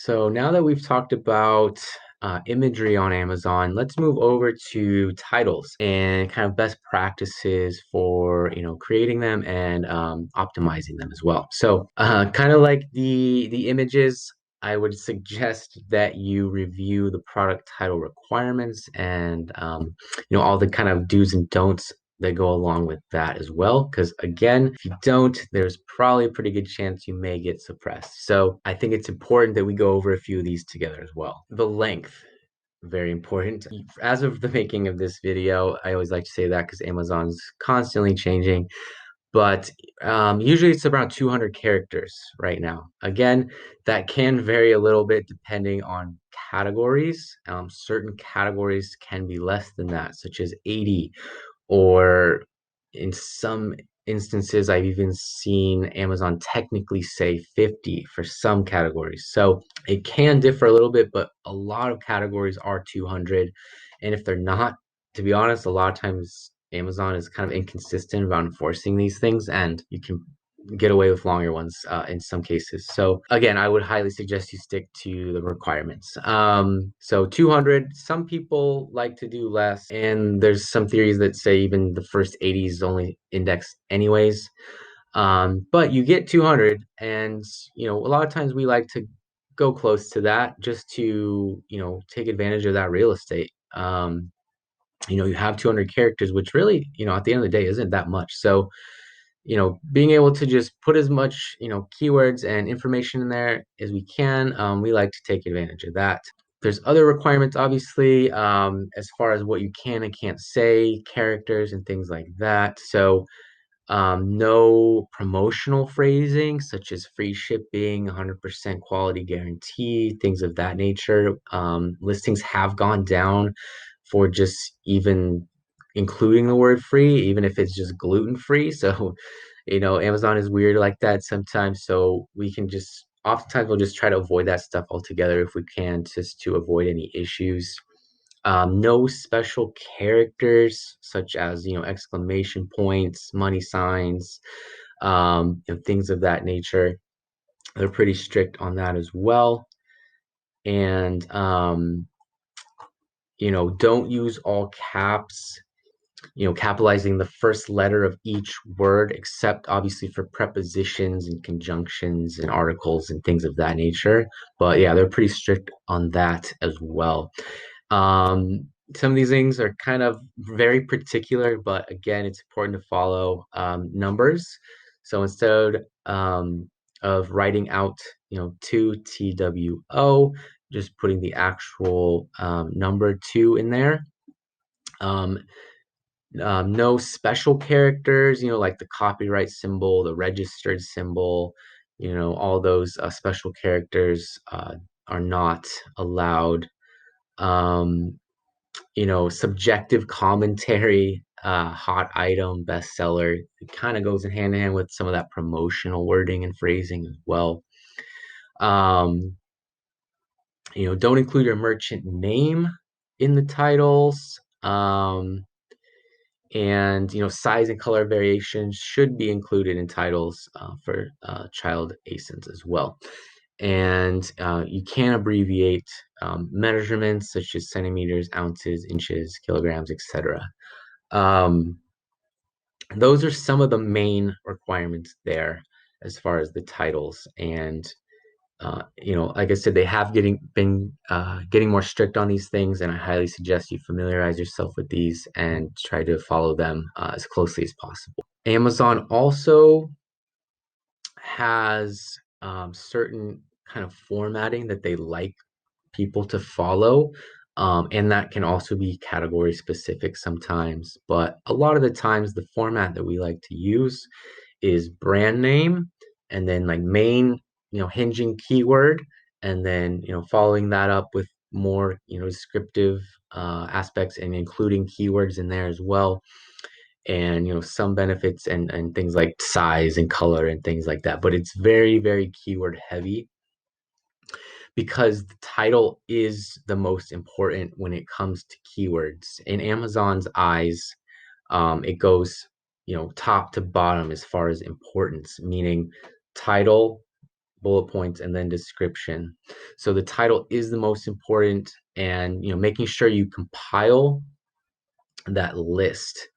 So now that we've talked about imagery on Amazon, let's move over to titles and kind of best practices for creating them and optimizing them as well. So kind of like the images, I would suggest that you review the product title requirements and all the kind of do's and don'ts that go along with that as well. Because again, if you don't, there's probably a pretty good chance you may get suppressed. So I think it's important that we go over a few of these together as well. The length, very important. As of the making of this video, I always like to say that because Amazon's constantly changing. But usually it's around 200 characters right now. Again, that can vary a little bit depending on categories. Certain categories can be less than that, such as 80, or in some instances, I've even seen Amazon technically say 50 for some categories. So it can differ a little bit, but a lot of categories are 200. And if they're not, to be honest, a lot of times Amazon is kind of inconsistent about enforcing these things, and you can get away with longer ones in some cases. So again, I would highly suggest you stick to the requirements. So 200, some people like to do less, and there's some theories that say even the first 80 is only indexed anyways. But you get 200, and a lot of times we like to go close to that just to take advantage of that real estate. You have 200 characters, which really, at the end of the day isn't that much. So being able to just put as much, keywords and information in there as we can, we like to take advantage of that. There's other requirements, obviously, as far as what you can and can't say, characters and things like that. So no promotional phrasing, such as free shipping, 100% quality guarantee, things of that nature. Listings have gone down for just even including the word free, even if it's just gluten free. So, Amazon is weird like that sometimes. So we can just, oftentimes we'll just try to avoid that stuff altogether if we can, just to avoid any issues. No special characters such as exclamation points, money signs, things of that nature. They're pretty strict on that as well. And don't use all caps, capitalizing the first letter of each word, except obviously for prepositions and conjunctions and articles and things of that nature. But yeah, they're pretty strict on that as well. Some of these things are kind of very particular, but again, it's important to follow numbers. So instead of writing out, 2TWO, just putting the actual number 2 in there. No special characters, like the copyright symbol, the registered symbol, all those special characters are not allowed. Subjective commentary, hot item, bestseller, it kind of goes in hand with some of that promotional wording and phrasing as well. Don't include your merchant name in the titles. And size and color variations should be included in titles for child ASINs as well. And you can abbreviate measurements such as centimeters, ounces, inches, kilograms, etc. Those are some of the main requirements there as far as the titles. And like I said, they have been getting more strict on these things, and I highly suggest you familiarize yourself with these and try to follow them as closely as possible. Amazon also has certain kind of formatting that they like people to follow, and that can also be category specific sometimes. But a lot of the times, the format that we like to use is brand name, and then like main, hinging keyword, and then following that up with more descriptive aspects and including keywords in there as well, and some benefits and things like size and color and things like that. But it's very, very keyword heavy because the title is the most important when it comes to keywords in Amazon's eyes. It goes top to bottom as far as importance, meaning title, bullet points, and then description. So the title is the most important, and making sure you compile that list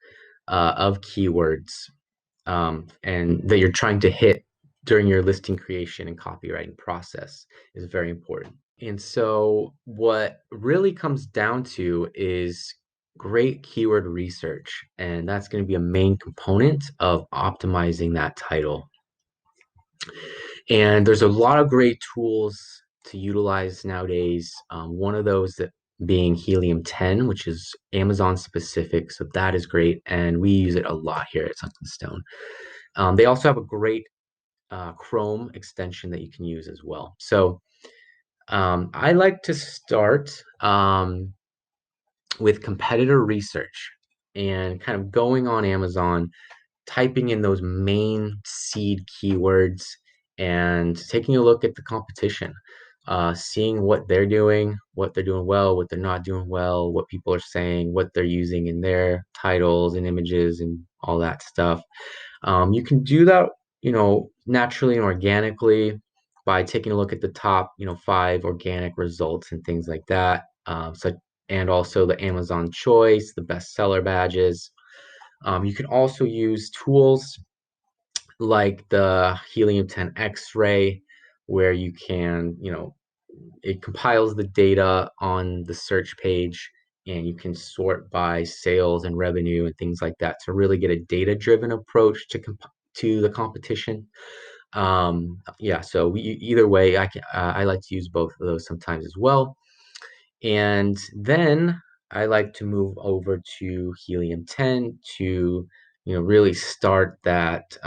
of keywords and that you're trying to hit during your listing creation and copywriting process is very important. And so what really comes down to is great keyword research, and that's going to be a main component of optimizing that title. And there's a lot of great tools to utilize nowadays. One of those that being Helium 10, which is Amazon specific, so that is great, and we use it a lot here at Sunken Stone. They also have a great Chrome extension that you can use as well. So I like to start with competitor research and kind of going on Amazon, typing in those main seed keywords and taking a look at the competition, seeing what they're doing well, what they're not doing well, what people are saying, what they're using in their titles and images and all that stuff. You can do that, naturally and organically by taking a look at the top, 5 organic results and things like that. And also the Amazon Choice, the bestseller badges. You can also use tools like the Helium 10 X-ray, where you can, it compiles the data on the search page and you can sort by sales and revenue and things like that to really get a data-driven approach to the competition. Yeah, so either way, I like to use both of those sometimes as well. And then I like to move over to Helium 10 to, really start that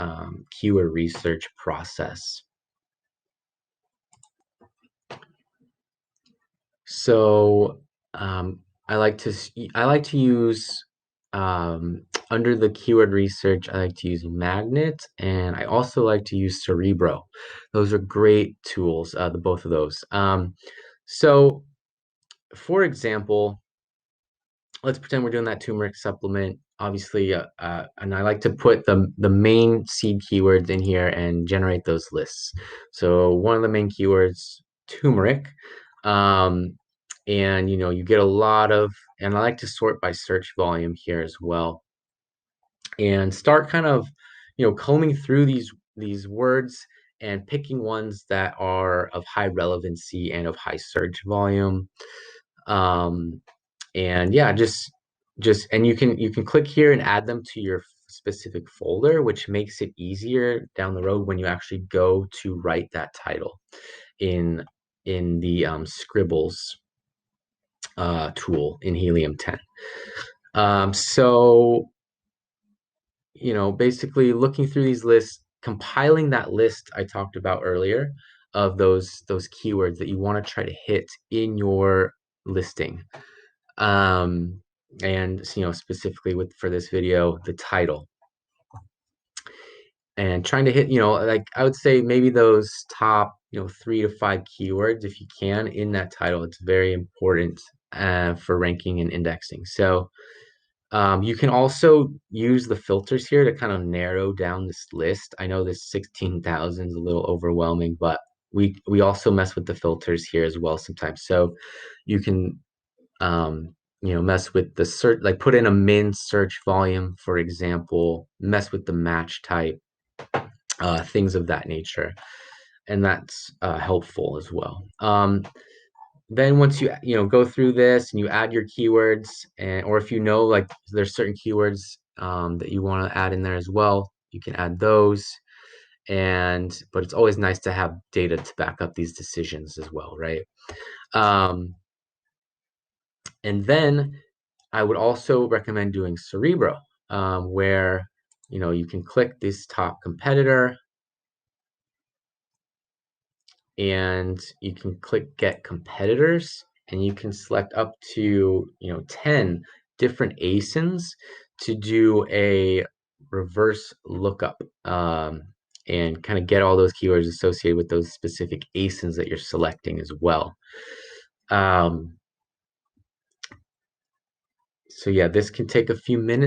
keyword research process. So I like to use under the keyword research. I like to use Magnet, and I also like to use Cerebro. Those are great tools. The both of those. So, for example, let's pretend we're doing that turmeric supplement. Obviously, and I like to put the main seed keywords in here and generate those lists. So one of the main keywords, turmeric, um, and you get a lot of, and I like to sort by search volume here as well, and start kind of, combing through these words and picking ones that are of high relevancy and of high search volume. And yeah, just and you can click here and add them to your specific folder, which makes it easier down the road when you actually go to write that title in the Scribbles tool in Helium 10. So basically looking through these lists, compiling that list I talked about earlier of those keywords that you want to try to hit in your listing. And specifically for this video, the title, and trying to hit, like I would say maybe those top 3 to 5 keywords if you can in that title. It's very important for ranking and indexing. So you can also use the filters here to kind of narrow down this list. I know this 16,000 is a little overwhelming, but we also mess with the filters here as well sometimes. So you can mess with the search, like put in a min search volume, for example, mess with the match type, things of that nature. And that's helpful as well. Then once you go through this and you add your keywords, or if like there's certain keywords that you want to add in there as well, you can add those. But it's always nice to have data to back up these decisions as well, right? And then I would also recommend doing Cerebro, where you can click this top competitor and you can click Get Competitors, and you can select up to 10 different ASINs to do a reverse lookup, and kind of get all those keywords associated with those specific ASINs that you're selecting as well. So yeah, this can take a few minutes.